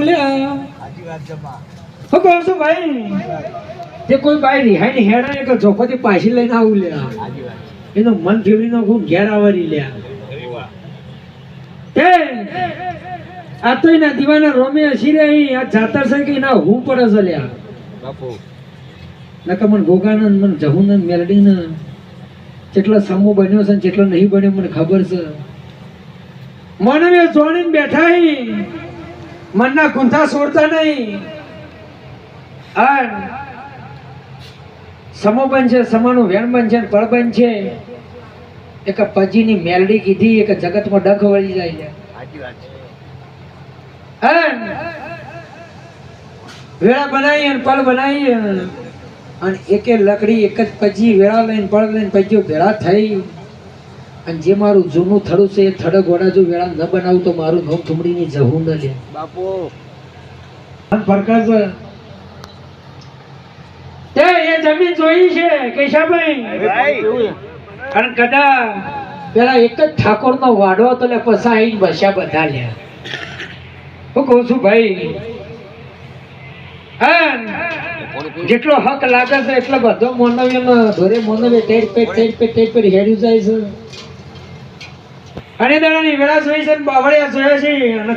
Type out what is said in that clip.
ઉલ્યા સાચી વાત છે બા. હું કહું છું ભાઈ તે કોઈ ભાઈ રિહાઈ ને હેડા એક જોખોથી પાછી લઈને આવું લ્યા સાચી વાત એનો મન ફેવરીનો ગુણ ઘેર આવરી લ્યા તે આ તો એના દીવાના રોમે હસી રે આ જાતર છે કે ના હું પડે છે લ્યા બાપુ. નકર મને ગોગાનંદ મને જહુનંદ મેલડી ને જેટલો સમૂહ બન્યો છે ને જેટલો નહીં બન્યો મને ખબર છે મને મેં જોડીને બેઠા હી મનના ગુંથા છોડતા નહીં આ સમો બનશે સમાનું વેણ બનશે ને પળ બનશે એક પજીની મેલડી કીધી એક જગતમાં ડખ વળી જાય છે સાચી વાત છે. વેળા બનાવી અને પળ બનાવી અને એક લકડી એક જ પજી વેળા લઈને પળ લઈને પજીઓ ભેળા થઈ અને જે મારું જૂનું થડું છે એ થડક વડા જો વેળા ન બનાવું તો મારું નોમ થુમડીની જવું ન લે બાપુ. પ્રકાશ તે એ જમીન જોઈ છે કેશાભાઈ અને કદા પેલા એક જ ઠાકોર નો વાડો હતો એટલે પસા આવીને બસ્યા બધા લ્યા હું કહું છું ભાઈ હા જેટલો હક લાગે છે એટલો બધો મોનવ્ય ધોરે મોનવ્ય ટેડ પેડ હેડ્યું જાય છે અને દાડાની વેળા જોઈ છે બાવળિયા જોયા છે અને